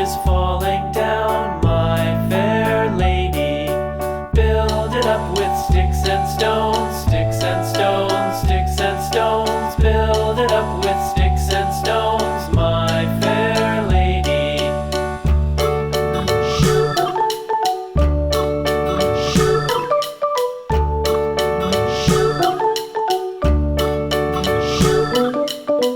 is falling down, my fair lady. Build it up with sticks and stones, sticks and stones, sticks and stones. Build it up with sticks and stones, my fair lady.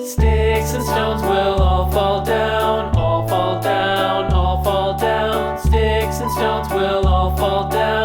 Sticks and stones will all fall down, all fall down, all fall down. Sticks and stones will all fall down.